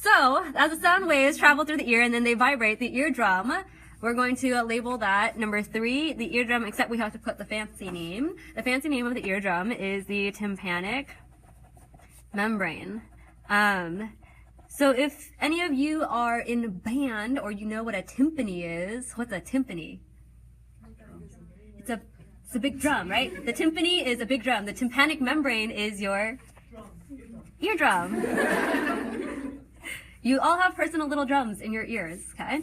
So, as the sound waves travel through the ear and then they vibrate the eardrum, we're going to label that number 3, the eardrum, except we have to put the fancy name. The fancy name of the eardrum is the tympanic membrane. So if any of you are in band or you know what a timpani is, what's a timpani? It's a big drum, right? The timpani is a big drum. The tympanic membrane is your eardrum. You all have personal little drums in your ears, okay?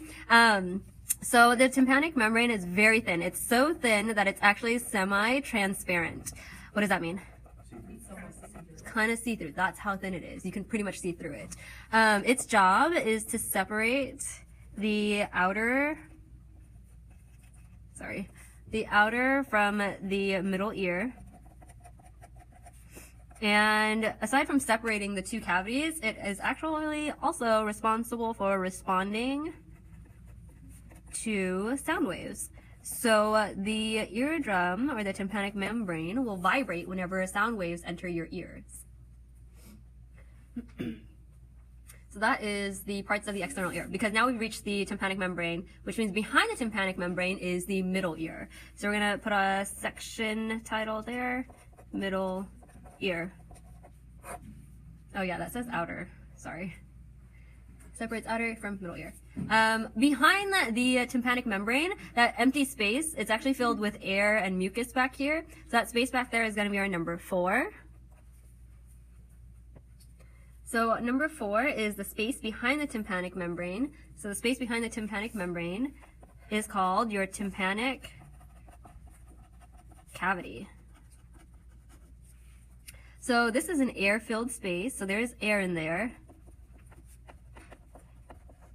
So the tympanic membrane is very thin. It's so thin that it's actually semi-transparent. What does that mean? It's kind of see-through. That's how thin it is. You can pretty much see through it. Its job is to separate the outer from the middle ear. And aside from separating the two cavities, it is actually also responsible for responding to sound waves. So the eardrum or the tympanic membrane will vibrate whenever sound waves enter your ears. So that is the parts of the external ear, because now we've reached the tympanic membrane, which means behind the tympanic membrane is the middle ear. So we're going to put a section title there, middle ear. Oh yeah, that says outer, sorry. Separates outer from middle ear. Behind the tympanic membrane, that empty space, it's actually filled with air and mucus back here. So that space back there is going to be our number 4. So number 4 is the space behind the tympanic membrane. So the space behind the tympanic membrane is called your tympanic cavity. So this is an air-filled space, so there's air in there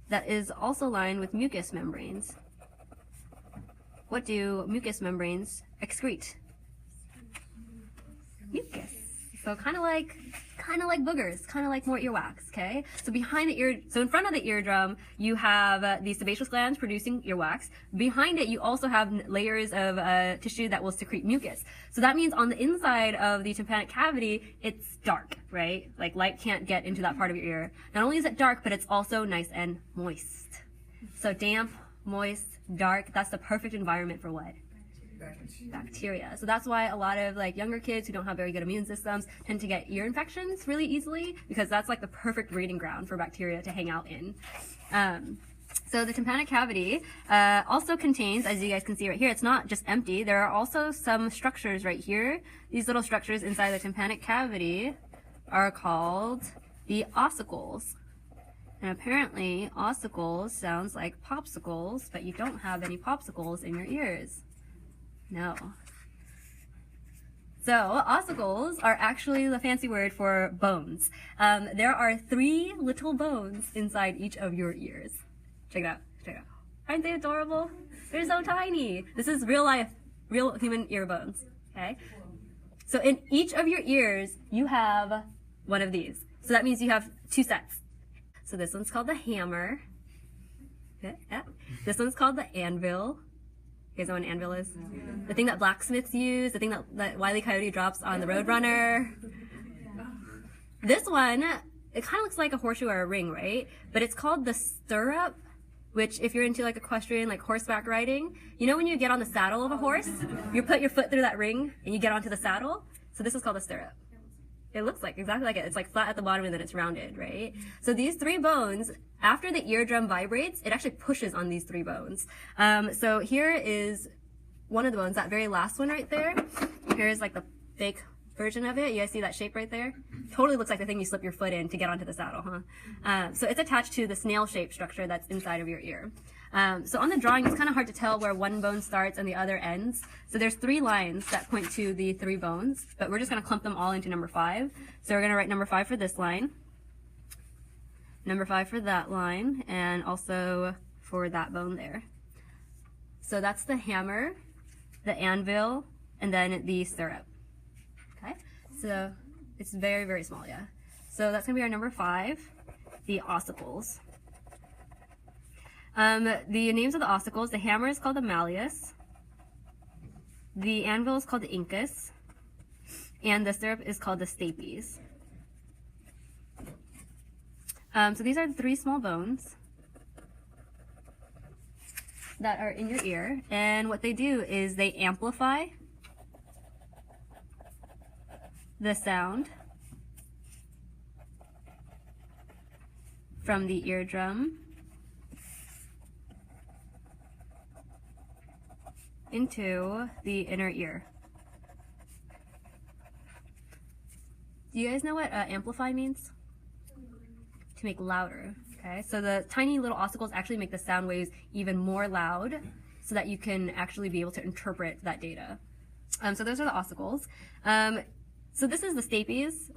that is also lined with mucous membranes. What do mucous membranes excrete? Mucus. So kind of like boogers, kind of like more earwax, okay? So behind the ear, so in front of the eardrum, you have the sebaceous glands producing earwax. Behind it, you also have layers of tissue that will secrete mucus. So that means on the inside of the tympanic cavity, it's dark, right? Like light can't get into that part of your ear. Not only is it dark, but it's also nice and moist. So damp, moist, dark, that's the perfect environment for what? Bacteria. So that's why a lot of like younger kids who don't have very good immune systems tend to get ear infections really easily, because that's like the perfect breeding ground for bacteria to hang out in. So the tympanic cavity also contains, as you guys can see right here, it's not just empty. There are also some structures right here. These little structures inside the tympanic cavity are called the ossicles. And apparently ossicles sounds like popsicles, but you don't have any popsicles in your ears. No. So ossicles are actually the fancy word for bones. There are 3 little bones inside each of your ears. Check it out. Check it out. Aren't they adorable? They're so tiny. This is real life, real human ear bones. Okay. So in each of your ears, you have one of these. So that means you have 2 sets. So this one's called the hammer. Yeah. This one's called the anvil. You guys know what an anvil is? The thing that blacksmiths use, the thing that Wile E. Coyote drops on the Roadrunner. This one, it kind of looks like a horseshoe or a ring, right? But it's called the stirrup, which if you're into like equestrian, like horseback riding, you know when you get on the saddle of a horse, you put your foot through that ring and you get onto the saddle? So this is called a stirrup. It looks like exactly like it. It's like flat at the bottom and then it's rounded, right? So these 3 bones, after the eardrum vibrates, it actually pushes on these 3 bones. So here is one of the bones, that very last one right there. Here's like the fake version of it. You guys see that shape right there? Totally looks like the thing you slip your foot in to get onto the saddle, huh? So it's attached to the snail-shaped structure that's inside of your ear. So on the drawing, it's kind of hard to tell where one bone starts and the other ends. So there's 3 lines that point to the 3 bones, but we're just going to clump them all into number 5. So we're going to write number 5 for this line, number 5 for that line, and also for that bone there. So that's the hammer, the anvil, and then the stirrup. Okay, so it's very, very small, yeah. So that's going to be our number 5, the ossicles. The names of the ossicles, the hammer is called the malleus, the anvil is called the incus, and the stirrup is called the stapes. So these are the 3 small bones that are in your ear, and what they do is they amplify the sound from the eardrum into the inner ear. Do you guys know what amplify means? To make louder. Okay, so the tiny little ossicles actually make the sound waves even more loud so that you can actually be able to interpret that data. So those are the ossicles. So this is the stapes,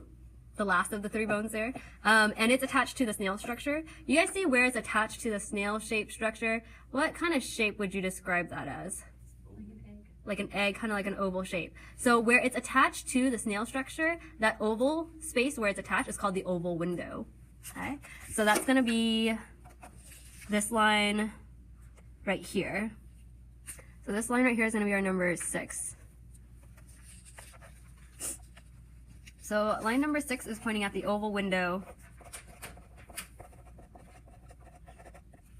the last of the 3 bones there, and it's attached to the snail structure. You guys see where it's attached to the snail-shaped structure? What kind of shape would you describe that as? Like an egg, kind of like an oval shape. So where it's attached to the snail structure, that oval space where it's attached is called the oval window. Okay, so that's going to be this line right here. So this line right here is going to be our number 6. So line number 6 is pointing at the oval window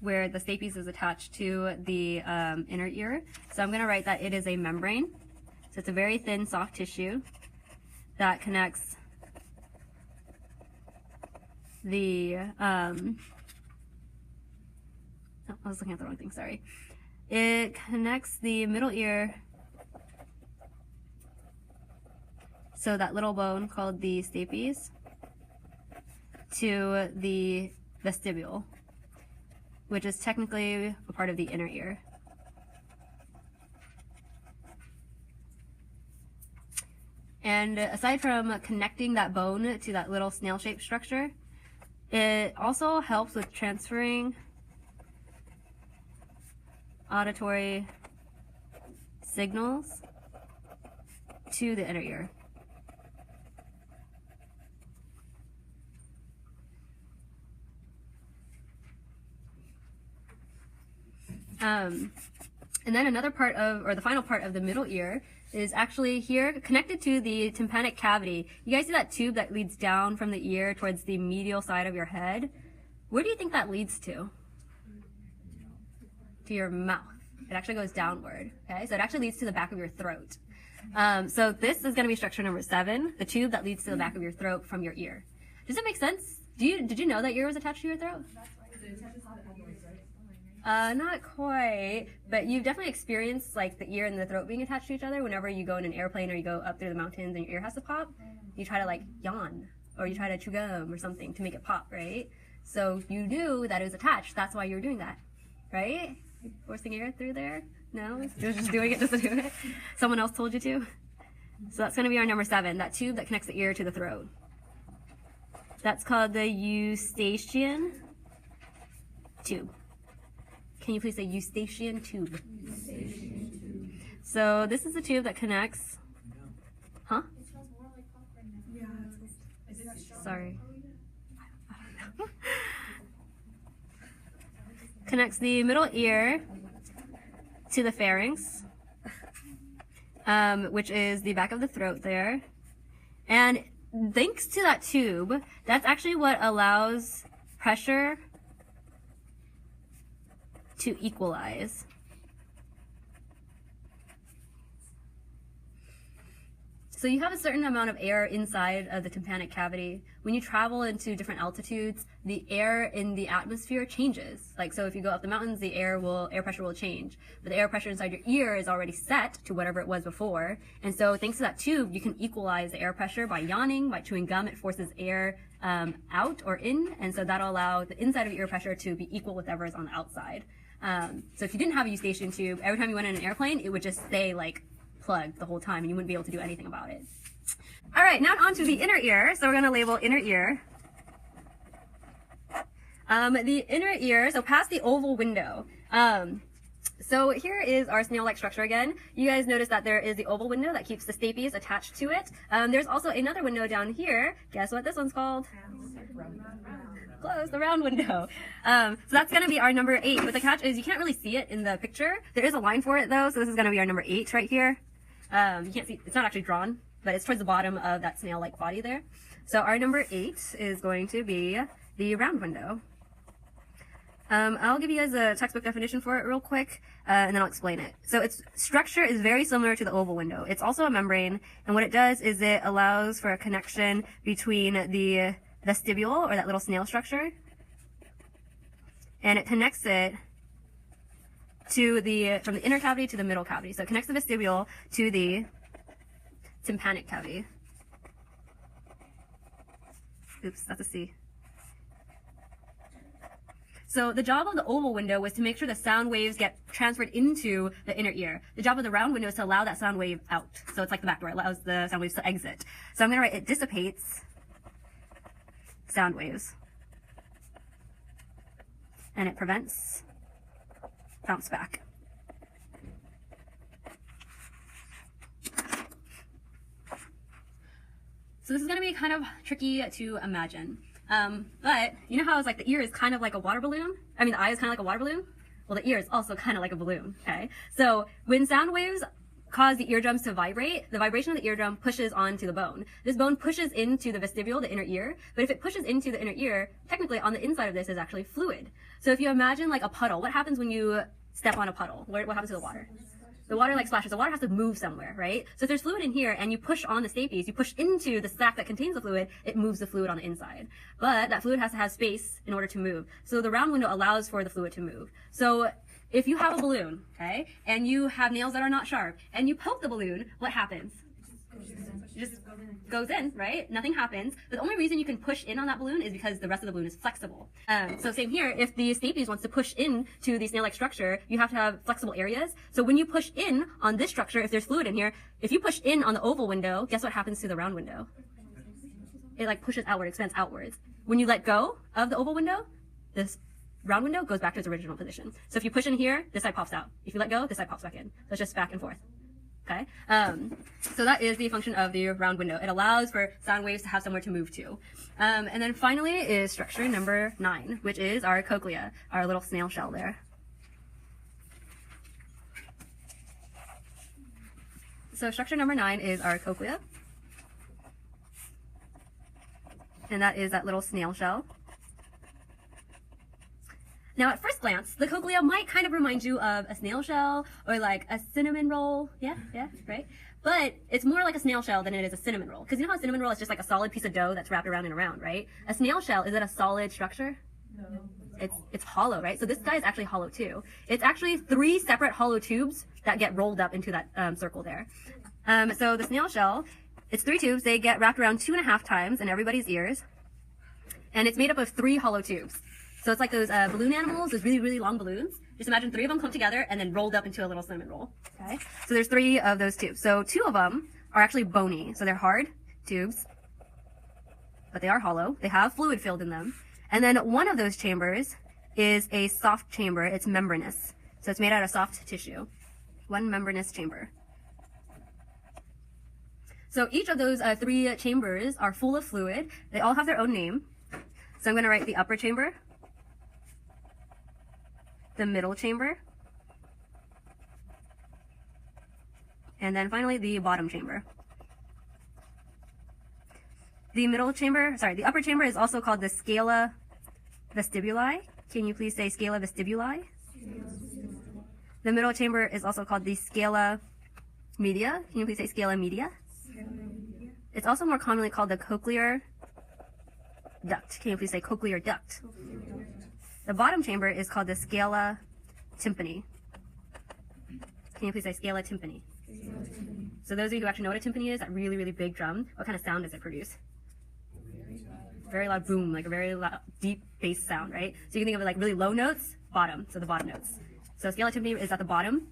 where the stapes is attached to the inner ear. So I'm going to write that it is a membrane. So it's a very thin, soft tissue that connects the, I was looking at the wrong thing, sorry. It connects the middle ear, so that little bone called the stapes, to the vestibule, which is technically a part of the inner ear. And aside from connecting that bone to that little snail-shaped structure, it also helps with transferring auditory signals to the inner ear. And then another part of, or the final part of the middle ear is actually here connected to the tympanic cavity. You guys see that tube that leads down from the ear towards the medial side of your head? Where do you think that leads to? To your mouth. It actually goes downward, okay? So it actually leads to the back of your throat. So this is going to be structure number 7, the tube that leads to the back of your throat from your ear. Does it make sense? Did you know that ear was attached to your throat? Not quite, but you've definitely experienced like the ear and the throat being attached to each other whenever you go in an airplane or you go up through the mountains and your ear has to pop. You try to like yawn or you try to chew gum or something to make it pop, right? So you knew that it was attached. That's why you were doing that, right? Forcing air through there? No? You're just doing it just to do it? Someone else told you to? So that's going to be our number 7, that tube that connects the ear to the throat. That's called the eustachian tube. Can you please say eustachian tube? Eustachian tube. So this is the tube that connects. Huh? It smells more like popcorn now. Yeah. Is it strong? Sorry. I don't know. Connects the middle ear to the pharynx, which is the back of the throat there. And thanks to that tube, that's actually what allows pressure to equalize. So you have a certain amount of air inside of the tympanic cavity. When you travel into different altitudes, the air in the atmosphere changes. Like, so if you go up the mountains, the air pressure will change. But the air pressure inside your ear is already set to whatever it was before. And so thanks to that tube, you can equalize the air pressure by yawning, by chewing gum. It forces air out or in. And so that'll allow the inside of your ear pressure to be equal with whatever is on the outside. So if you didn't have a eustachian tube, every time you went in an airplane, it would just stay like plugged the whole time and you wouldn't be able to do anything about it. All right, now on to the inner ear. So we're going to label inner ear. The inner ear, so past the oval window. So here is our snail-like structure again. You guys notice that there is the oval window that keeps the stapes attached to it. There's also another window down here. Guess what this one's called? Close, the round window. So that's going to be our number 8. But the catch is you can't really see it in the picture. There is a line for it though, so this is going to be our number 8 right here. You can't see, it's not actually drawn, but it's towards the bottom of that snail-like body there. So our number 8 is going to be the round window. I'll give you guys a textbook definition for it real quick, and then I'll explain it. So its structure is very similar to the oval window. It's also a membrane, and what it does is it allows for a connection between the vestibule, or that little snail structure, and it connects it to from the inner cavity to the middle cavity. So it connects the vestibule to the tympanic cavity. Oops, that's a C. So the job of the oval window was to make sure the sound waves get transferred into the inner ear. The job of the round window is to allow that sound wave out. So it's like the back door, it allows the sound waves to exit. So I'm going to write it dissipates sound waves. And it prevents bounce back. So this is going to be kind of tricky to imagine. But you know how it's like the ear is kind of like a water balloon? I mean, the eye is kind of like a water balloon? Well, the ear is also kind of like a balloon, okay? So when sound waves cause the eardrums to vibrate, the vibration of the eardrum pushes onto the bone. This bone pushes into the vestibule, the inner ear, but if it pushes into the inner ear, technically on the inside of this is actually fluid. So if you imagine like a puddle, what happens when you step on a puddle? What happens to the water? The water like splashes. The water has to move somewhere, right? So if there's fluid in here and you push on the stapes, you push into the sac that contains the fluid, it moves the fluid on the inside. But that fluid has to have space in order to move. So the round window allows for the fluid to move. So if you have a balloon, okay, and you have nails that are not sharp, and you poke the balloon, what happens? It just goes in, right? Nothing happens. But the only reason you can push in on that balloon is because the rest of the balloon is flexible. So same here, if the stapes wants to push in to the snail-like structure, you have to have flexible areas. So when you push in on this structure, if there's fluid in here, if you push in on the oval window, guess what happens to the round window? It like pushes outward, expands outwards. When you let go of the oval window, this round window goes back to its original position. So if you push in here, this side pops out. If you let go, this side pops back in. So it's just back and forth. Okay? So that is the function of the round window. It allows for sound waves to have somewhere to move to. And then finally is structure number 9, which is our cochlea, our little snail shell there. So structure number 9 is our cochlea. And that is that little snail shell. Now, at first glance, the cochlea might kind of remind you of a snail shell or like a cinnamon roll. Yeah, right? But it's more like a snail shell than it is a cinnamon roll. Because you know how a cinnamon roll is just like a solid piece of dough that's wrapped around and around, right? A snail shell, is it a solid structure? No. It's hollow, right? So this guy is actually hollow too. It's actually 3 separate hollow tubes that get rolled up into that circle there. So the snail shell, it's 3 tubes. They get wrapped around 2.5 times in everybody's ears. And it's made up of 3 hollow tubes. So it's like those balloon animals, those really, really long balloons. Just imagine 3 of them come together and then rolled up into a little cinnamon roll. Okay? So there's 3 of those tubes. So 2 of them are actually bony. So they're hard tubes, but they are hollow. They have fluid filled in them. And then one of those chambers is a soft chamber. It's membranous. So it's made out of soft tissue. One membranous chamber. So each of those 3 chambers are full of fluid. They all have their own name. So I'm going to write the upper chamber, the middle chamber, and then finally the bottom chamber. The upper chamber is also called the scala vestibuli. Can you please say scala vestibuli? The middle chamber is also called the scala media. Can you please say scala media? It's also more commonly called the cochlear duct. Can you please say cochlear duct? The bottom chamber is called the scala tympani. Can you please say scala tympani? So those of you who actually know what a timpani is, that really, really big drum, what kind of sound does it produce? Very loud boom, like a very loud, deep bass sound, right? So you can think of it like really low notes, bottom, so the bottom notes. So scala tympani is at the bottom.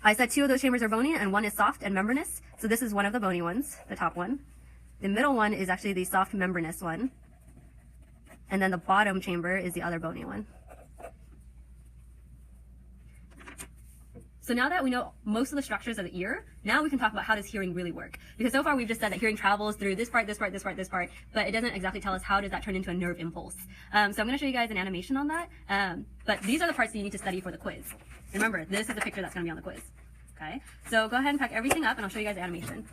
I said 2 of those chambers are bony and 1 is soft and membranous. So this is one of the bony ones, the top one. The middle one is actually the soft membranous one. And then the bottom chamber is the other bony one. So now that we know most of the structures of the ear, now we can talk about how does hearing really work. Because so far we've just said that hearing travels through this part, this part, this part, this part, but it doesn't exactly tell us how does that turn into a nerve impulse. So I'm going to show you guys an animation on that. But these are the parts that you need to study for the quiz. And remember, this is the picture that's going to be on the quiz. Okay? So go ahead and pack everything up and I'll show you guys the animation.